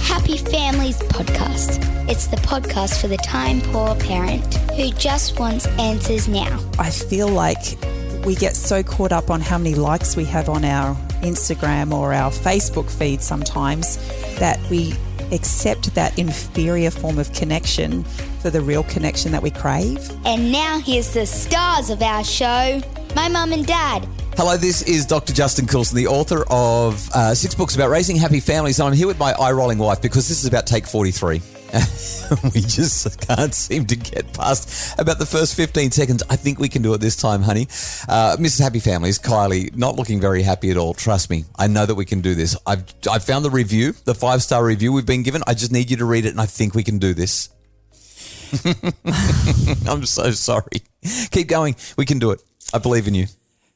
Happy Families Podcast. It's the podcast for the time-poor parent who just wants answers now. I feel like we get so caught up on how many likes we have on our Instagram or our Facebook feed sometimes that we accept that inferior form of connection for the real connection that we crave. And now here's the stars of our show, my mum and dad. Hello, this is Dr. Justin Coulson, the author of 6 books about raising happy families. And I'm here with my eye-rolling wife because this is about take 43. We just can't seem to get past about the first 15 seconds. I think we can do it this time, honey. Mrs. Happy Families, Kylie, not looking very happy at all. Trust me, I know that we can do this. I've found the review, the 5-star review we've been given. I just need you to read it, and I think we can do this. I'm so sorry. Keep going. We can do it. I believe in you.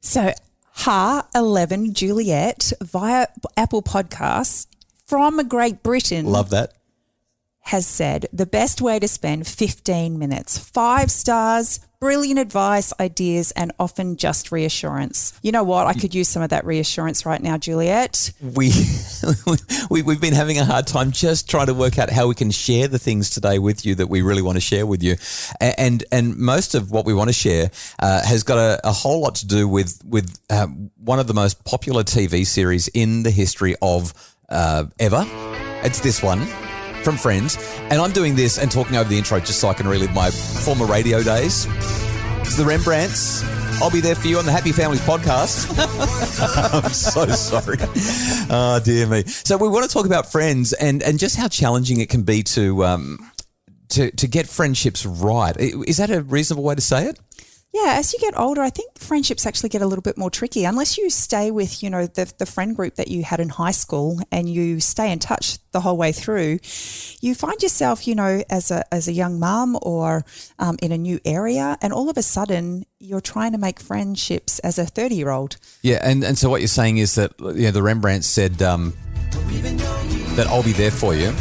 So, Ha11 Juliet via Apple Podcasts from Great Britain. Love that. Has said the best way to spend 15 minutes. 5 stars, brilliant advice, ideas, and often just reassurance. You know what? I could use some of that reassurance right now, Juliet. We've been having a hard time just trying to work out how we can share the things today with you that we really want to share with you. And most of what we want to share has got a whole lot to do with one of the most popular TV series in the history of ever. It's this one. From Friends, and I'm doing this and talking over the intro just so I can relive my former radio days. It's the Rembrandts. I'll be there for you on the Happy Families podcast. I'm so sorry. Oh, dear me. So we want to talk about friends and just how challenging it can be to get friendships right. Is that a reasonable way to say it? Yeah, as you get older, I think friendships actually get a little bit more tricky unless you stay with, the friend group that you had in high school and you stay in touch the whole way through. You find yourself, as a young mum or in a new area, and all of a sudden you're trying to make friendships as a 30-year-old. Yeah, and so what you're saying is that the Rembrandts said that I'll be there for you.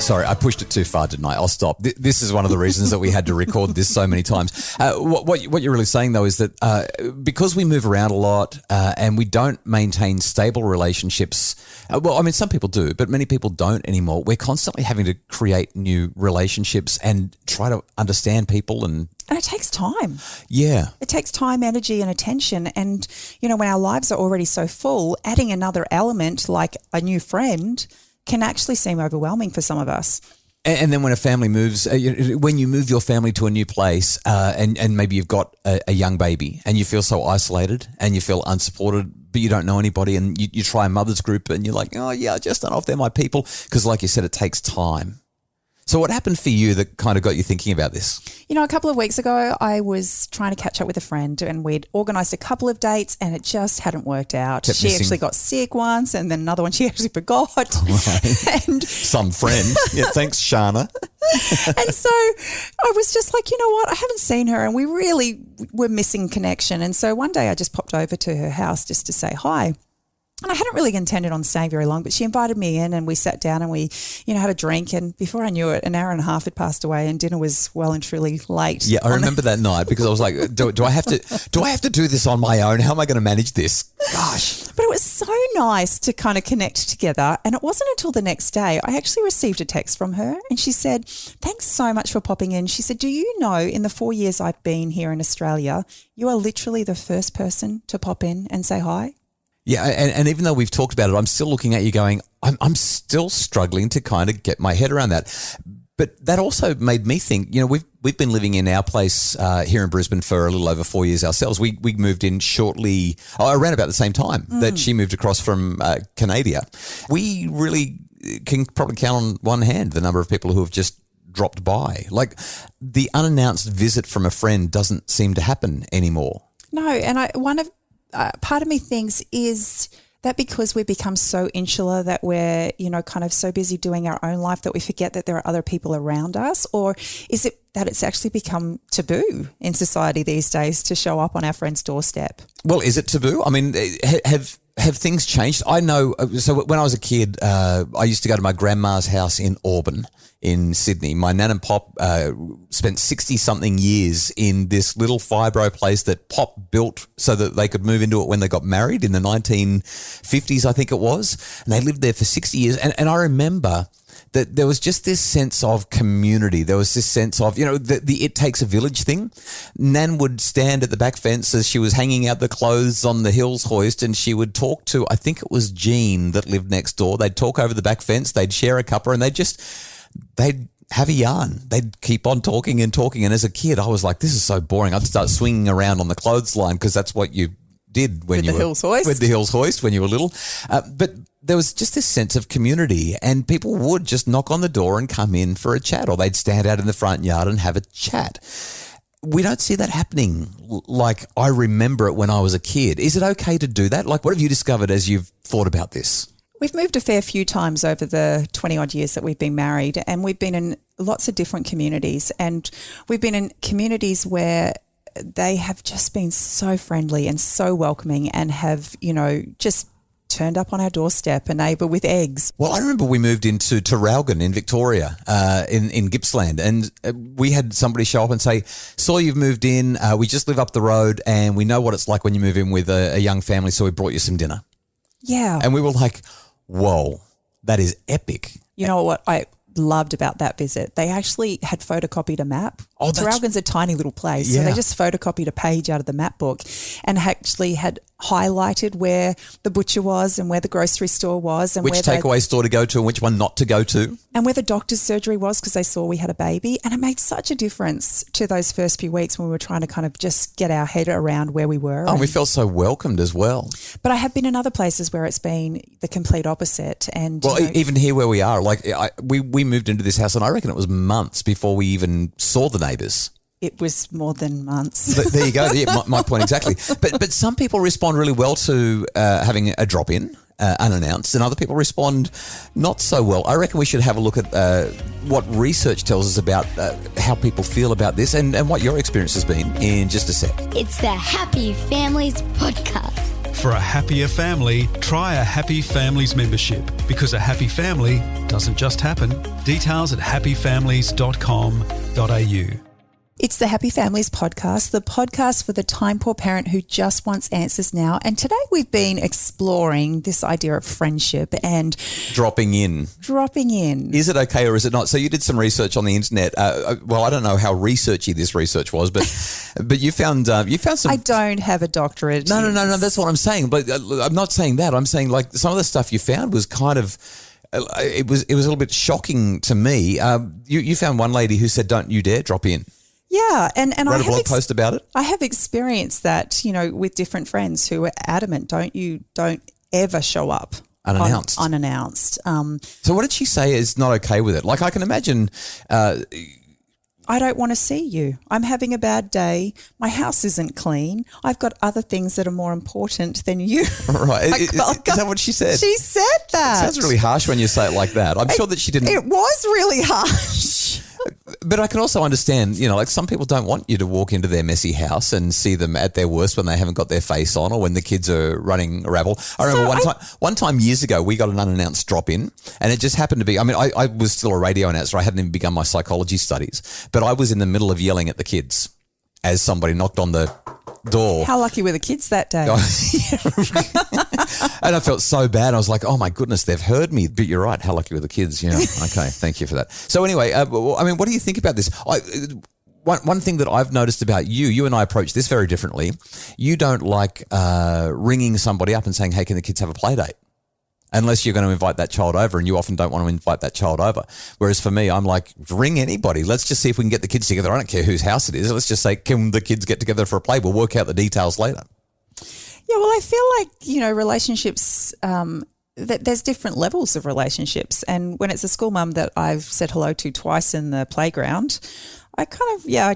Sorry, I pushed it too far, didn't I? I'll stop. This is one of the reasons that we had to record this so many times. What you're really saying, though, is that because we move around a lot and we don't maintain stable relationships, some people do, but many people don't anymore. We're constantly having to create new relationships and try to understand people and it takes time. Yeah. It takes time, energy and attention. And, when our lives are already so full, adding another element like a new friend can actually seem overwhelming for some of us. And then when a family moves, when you move your family to a new place and maybe you've got a young baby and you feel so isolated and you feel unsupported, but you don't know anybody and you try a mother's group and you're like, oh, yeah, I just don't know if they're my people because like you said, it takes time. So what happened for you that kind of got you thinking about this? A couple of weeks ago, I was trying to catch up with a friend and we'd organised a couple of dates and it just hadn't worked out. Kept she missing. Actually got sick once and then another one she actually forgot. Right. And some friend. Yeah, thanks, Shana. And so I was just like, you know what? I haven't seen her and we really were missing connection. And so one day I just popped over to her house just to say hi. And I hadn't really intended on staying very long, but she invited me in and we sat down and we, had a drink. And before I knew it, an hour and a half had passed away and dinner was well and truly late. Yeah, I remember that night because I was like, do I have to do this on my own? How am I going to manage this? Gosh. But it was so nice to kind of connect together. And it wasn't until the next day I actually received a text from her and she said, thanks so much for popping in. She said, do you know in the 4 years I've been here in Australia, you are literally the first person to pop in and say hi? Yeah, and even though we've talked about it, I'm still looking at you going, I'm still struggling to kind of get my head around that. But that also made me think, we've been living in our place here in Brisbane for a little over 4 years ourselves. We moved in shortly, around about the same time that she moved across from Canada. We really can probably count on one hand the number of people who have just dropped by. Like the unannounced visit from a friend doesn't seem to happen anymore. No, and part of me thinks is that because we become so insular that we're, kind of so busy doing our own life that we forget that there are other people around us? Or is it that it's actually become taboo in society these days to show up on our friend's doorstep? Well, is it taboo? I mean, have have things changed? I know. So when I was a kid, I used to go to my grandma's house in Auburn in Sydney. My nan and Pop spent 60-something years in this little fibro place that Pop built so that they could move into it when they got married in the 1950s, I think it was. And they lived there for 60 years. And I remember that there was just this sense of community. There was this sense of, the it takes a village thing. Nan would stand at the back fence as she was hanging out the clothes on the Hills hoist, and she would talk to, I think it was Jean that lived next door. They'd talk over the back fence. They'd share a cuppa, and they'd have a yarn. They'd keep on talking and talking. And as a kid, I was like, this is so boring. I'd start swinging around on the clothesline because that's what you did when you were with the Hills hoist when you were little. But there was just this sense of community, and people would just knock on the door and come in for a chat, or they'd stand out in the front yard and have a chat. We don't see that happening like I remember it when I was a kid. Is it okay to do that? Like, what have you discovered as you've thought about this? We've moved a fair few times over the 20-odd years that we've been married, and we've been in lots of different communities, and we've been in communities where they have just been so friendly and so welcoming and have, just turned up on our doorstep, a neighbour with eggs. Well, I remember we moved into Traralgon in Victoria, in Gippsland, and we had somebody show up and say, saw you've moved in, we just live up the road and we know what it's like when you move in with a young family, so we brought you some dinner. Yeah. And we were like, whoa, that is epic. You know what I loved about that visit? They actually had photocopied a map. Traralgon's a tiny little place, so they just photocopied a page out of the map book and actually had highlighted where the butcher was and where the grocery store was and which takeaway store to go to and which one not to go to. And where the doctor's surgery was because they saw we had a baby. And it made such a difference to those first few weeks when we were trying to kind of just get our head around where we were. Oh, and we felt so welcomed as well. But I have been in other places where it's been the complete opposite. And even here where we are, like we moved into this house and I reckon it was months before we even saw the neighbours. It was more than months. There you go. Yeah, my point exactly. But some people respond really well to having a drop-in unannounced, and other people respond not so well. I reckon we should have a look at what research tells us about how people feel about this and what your experience has been in just a sec. It's the Happy Families Podcast. For a happier family, try a Happy Families membership, because a happy family doesn't just happen. Details at happyfamilies.com.au. It's the Happy Families Podcast, the podcast for the time-poor parent who just wants answers now. And today we've been exploring this idea of friendship and dropping in. Is it okay or is it not? So you did some research on the internet. Well, I don't know how researchy this research was, but you found some. I don't have a doctorate. No. That's what I'm saying. But I'm not saying that. I'm saying like some of the stuff you found was kind of. It was a little bit shocking to me. You found one lady who said, "Don't you dare drop in." Yeah, and I have a blog post about it. I have experienced that, with different friends who are adamant, don't ever show up unannounced. So what did she say is not okay with it? Like I can imagine. I don't want to see you. I'm having a bad day. My house isn't clean. I've got other things that are more important than you. Right. Is that what she said? She said that. It sounds really harsh when you say it like that. I'm sure that she didn't. It was really harsh. But I can also understand, like some people don't want you to walk into their messy house and see them at their worst when they haven't got their face on or when the kids are running a rabble. I remember one time years ago, we got an unannounced drop in and it just happened to be, I was still a radio announcer. I hadn't even begun my psychology studies, but I was in the middle of yelling at the kids as somebody knocked on the door. How lucky were the kids that day? And I felt so bad. I was like, oh my goodness, they've heard me. But you're right. How lucky were the kids? Yeah. Okay. Thank you for that. So anyway, what do you think about this? One thing that I've noticed about you and I approach this very differently. You don't like ringing somebody up and saying, hey, can the kids have a play date? Unless you're going to invite that child over, and you often don't want to invite that child over. Whereas for me, I'm like, ring anybody. Let's just see if we can get the kids together. I don't care whose house it is. Let's just say, can the kids get together for a play? We'll work out the details later. Yeah, well, I feel like, relationships, there's different levels of relationships. And when it's a school mum that I've said hello to twice in the playground, I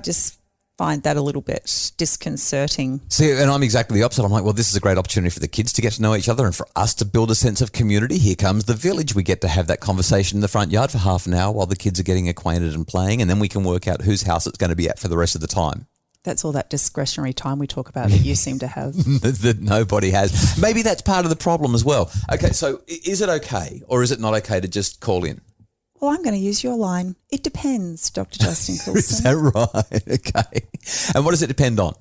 just find that a little bit disconcerting. See, and I'm exactly the opposite. I'm like, well, this is a great opportunity for the kids to get to know each other and for us to build a sense of community. Here comes the village. We get to have that conversation in the front yard for half an hour while the kids are getting acquainted and playing, and then we can work out whose house it's going to be at for the rest of the time. That's all that discretionary time we talk about that you seem to have. that nobody has. Maybe that's part of the problem as well. Okay, so is it okay or is it not okay to just call in? Well, I'm going to use your line. It depends, Dr. Justin Coulson. Is that right? Okay. And what does it depend on?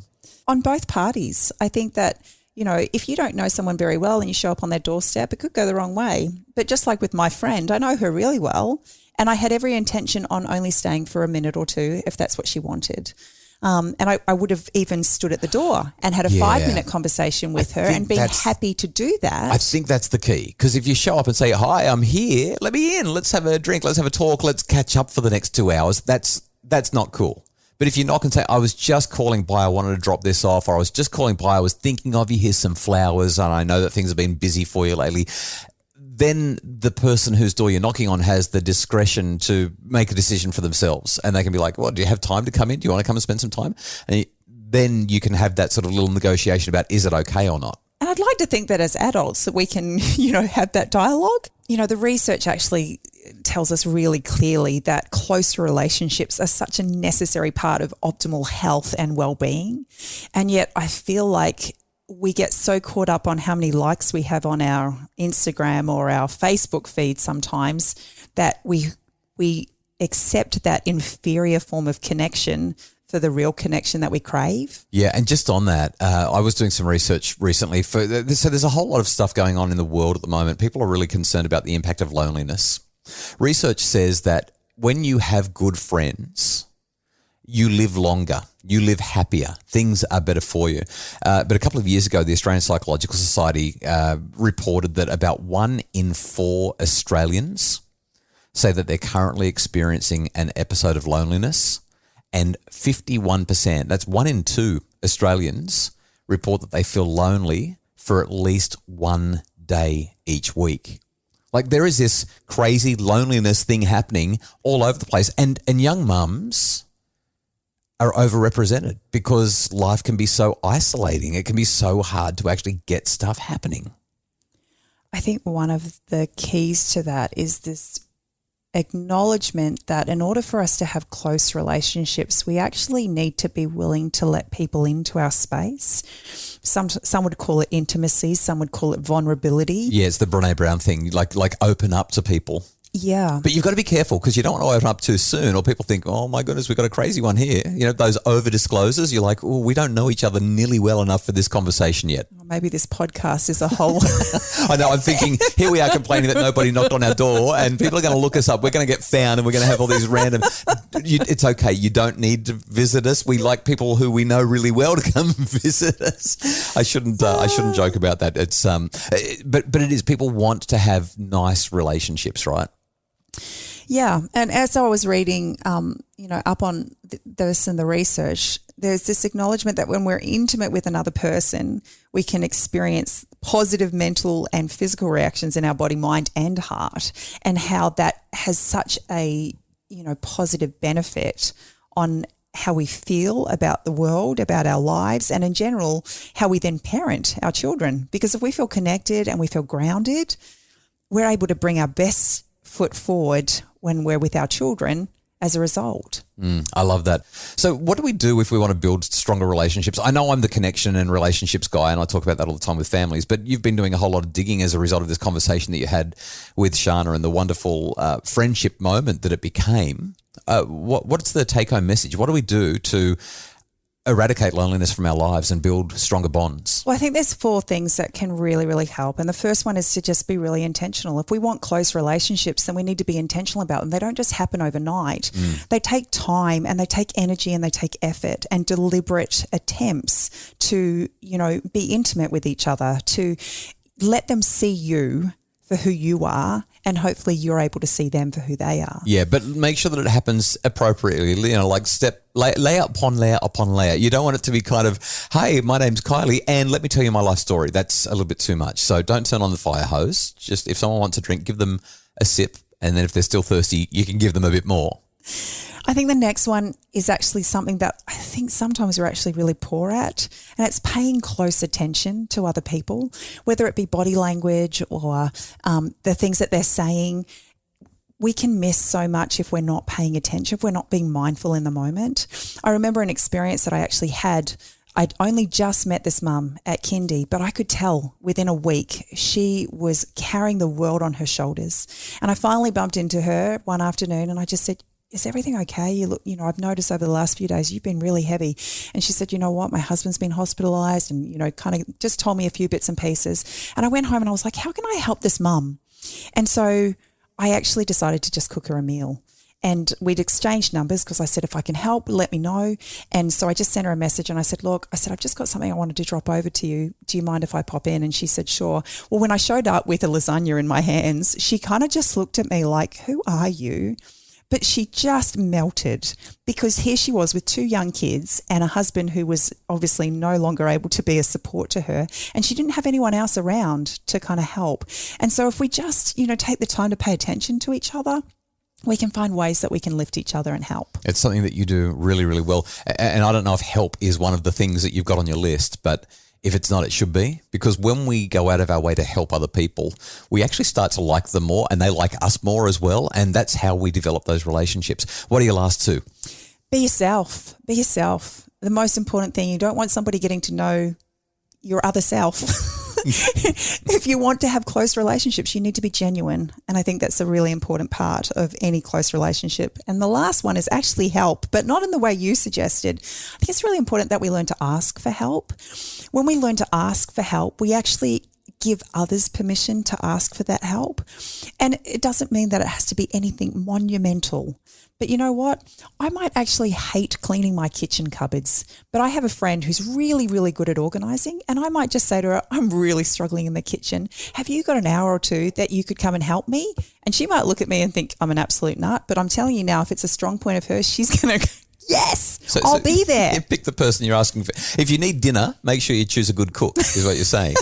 On both parties. I think that, if you don't know someone very well and you show up on their doorstep, it could go the wrong way. But just like with my friend, I know her really well and I had every intention on only staying for a minute or two if that's what she wanted. And I would have even stood at the door and had a 5-minute conversation with her and been happy to do that. I think that's the key, because if you show up and say, hi, I'm here, let me in, let's have a drink, let's have a talk, let's catch up for the next 2 hours, that's not cool. But if you knock and say, I was just calling by, I wanted to drop this off, or I was just calling by, I was thinking of you, here's some flowers, and I know that things have been busy for you lately, then the person whose door you're knocking on has the discretion to make a decision for themselves. And they can be like, well, do you have time to come in? Do you want to come and spend some time? And then you can have that sort of little negotiation about, is it okay or not? And I'd like to think that as adults that we can, have that dialogue. The research actually tells us really clearly that closer relationships are such a necessary part of optimal health and well-being. And yet I feel like we get so caught up on how many likes we have on our Instagram or our Facebook feed sometimes that we accept that inferior form of connection for the real connection that we crave. Yeah, and just on that, I was doing some research recently. So there's a whole lot of stuff going on in the world at the moment. People are really concerned about the impact of loneliness. Research says that when you have good friends, you live longer, you live happier, things are better for you. But a couple of years ago, the Australian Psychological Society reported that about 1 in 4 Australians say that they're currently experiencing an episode of loneliness, and 51%, that's 1 in 2 Australians, report that they feel lonely for at least 1 day each week. Like, there is this crazy loneliness thing happening all over the place, and young mums are overrepresented because life can be so isolating. It can be so hard to actually get stuff happening. I think one of the keys to that is this acknowledgement that in order for us to have close relationships, we actually need to be willing to let people into our space. Some would call it intimacy, some would call it vulnerability. Yeah, it's the Brené Brown thing, like open up to people. Yeah. But you've got to be careful because you don't want to open up too soon, or people think, oh my goodness, we've got a crazy one here. Those over disclosures, you're like, oh, we don't know each other nearly well enough for this conversation yet. Maybe this podcast is a whole... I know, I'm thinking, here we are complaining that nobody knocked on our door and people are going to look us up. We're going to get found and we're going to have all these random... It's okay. You don't need to visit us. We like people who we know really well to come visit us. I shouldn't joke about that. It's but it is, people want to have nice relationships, right? Yeah. And as I was reading, up on this and the research, there's this acknowledgement that when we're intimate with another person, we can experience positive mental and physical reactions in our body, mind and heart, and how that has such a, positive benefit on how we feel about the world, about our lives, and in general, how we then parent our children. Because if we feel connected and we feel grounded, we're able to bring our best foot forward when we're with our children as a result. I love that. So what do we do if we want to build stronger relationships? I know I'm the connection and relationships guy, and I talk about that all the time with families, but you've been doing a whole lot of digging as a result of this conversation that you had with Shana and the wonderful friendship moment that it became. What's the take-home message? What do we do to eradicate loneliness from our lives and build stronger bonds? Well, I think there's 4 things that can really, really help. And the first one is to just be really intentional. If we want close relationships, then we need to be intentional about them. They don't just happen overnight. They take time and they take energy and they take effort and deliberate attempts to, be intimate with each other, to let them see you for who you are, and hopefully you're able to see them for who they are. Yeah, but make sure that it happens appropriately, like layer upon layer upon layer. You don't want it to be kind of, hey, my name's Kylie and let me tell you my life story. That's a little bit too much. So don't turn on the fire hose. Just if someone wants a drink, give them a sip, and then if they're still thirsty, you can give them a bit more. I think the next one is actually something that I think sometimes we're actually really poor at, and it's paying close attention to other people, whether it be body language or the things that they're saying. we can miss so much if we're not paying attention, if we're not being mindful in the moment. I remember an experience that I actually had. I'd only just met this mum at kindy, but I could tell within a week she was carrying the world on her shoulders. And I finally bumped into her one afternoon and I just said, is everything okay? You look, I've noticed over the last few days you've been really heavy. And she said, you know what, my husband's been hospitalised, and, kind of just told me a few bits and pieces. And I went home and I was like, how can I help this mum? And so I actually decided to just cook her a meal. And we'd exchanged numbers because I said, if I can help, let me know. And so I just sent her a message and I said, look, I've just got something I wanted to drop over to you. Do you mind if I pop in? And she said, sure. Well, when I showed up with a lasagna in my hands, she kind of just looked at me like, who are you? But she just melted, because here she was with 2 young kids and a husband who was obviously no longer able to be a support to her, and she didn't have anyone else around to kind of help. And so if we just, take the time to pay attention to each other, we can find ways that we can lift each other and help. It's something that you do really, really well. And I don't know if help is one of the things that you've got on your list, but if it's not, it should be, because when we go out of our way to help other people, we actually start to like them more and they like us more as well. And that's how we develop those relationships. What are your last 2? Be yourself. Be yourself. The most important thing, you don't want somebody getting to know your other self. If you want to have close relationships, you need to be genuine. And I think that's a really important part of any close relationship. And the last one is actually help, but not in the way you suggested. I think it's really important that we learn to ask for help. When we learn to ask for help, we actually give others permission to ask for that help. And it doesn't mean that it has to be anything monumental. But you know what? I might actually hate cleaning my kitchen cupboards, but I have a friend who's really, really good at organising, and I might just say to her, I'm really struggling in the kitchen. Have you got an hour or 2 that you could come and help me? And she might look at me and think I'm an absolute nut, but I'm telling you now, if it's a strong point of hers, she's going to yes, I'll be there. You pick the person you're asking for. If you need dinner, make sure you choose a good cook, is what you're saying.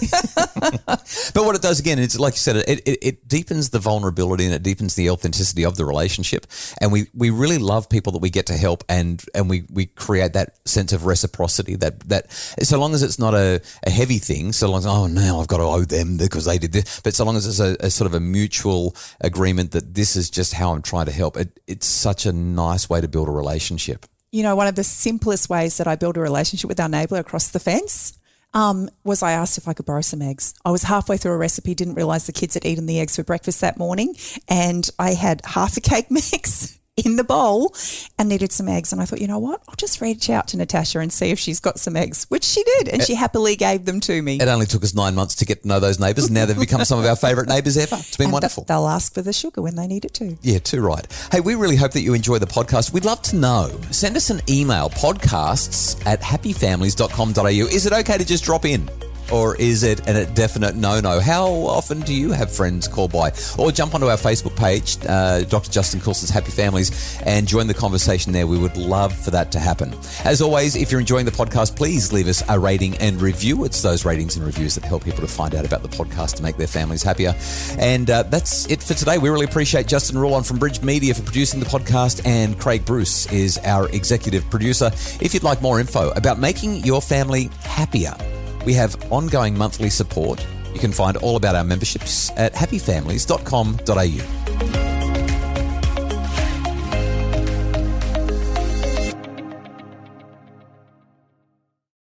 But what it does, again, it's like you said, it deepens the vulnerability and it deepens the authenticity of the relationship. And we really love people that we get to help, and we create that sense of reciprocity, that so long as it's not a heavy thing, so long as, oh, now I've got to owe them because they did this. But so long as it's a sort of a mutual agreement that this is just how I'm trying to help, it's such a nice way to build a relationship. One of the simplest ways that I built a relationship with our neighbour across the fence was I asked if I could borrow some eggs. I was halfway through a recipe, didn't realise the kids had eaten the eggs for breakfast that morning, and I had half a cake mix in the bowl and needed some eggs. And I thought, you know what? I'll just reach out to Natasha and see if she's got some eggs, which she did, and she happily gave them to me. It only took us 9 months to get to know those neighbours, and now they've become some of our favourite neighbours ever. It's been wonderful. They'll ask for the sugar when they need it too. Yeah, too right. Hey, we really hope that you enjoy the podcast. We'd love to know. Send us an email, podcasts@happyfamilies.com.au. Is it okay to just drop in? Or is it a definite no-no? How often do you have friends call by? Or jump onto our Facebook page, Dr. Justin Coulson's Happy Families, and join the conversation there. We would love for that to happen. As always, if you're enjoying the podcast, please leave us a rating and review. It's those ratings and reviews that help people to find out about the podcast to make their families happier. And that's it for today. We really appreciate Justin Rulon from Bridge Media for producing the podcast, and Craig Bruce is our executive producer. If you'd like more info about making your family happier, we have ongoing monthly support. You can find all about our memberships at happyfamilies.com.au.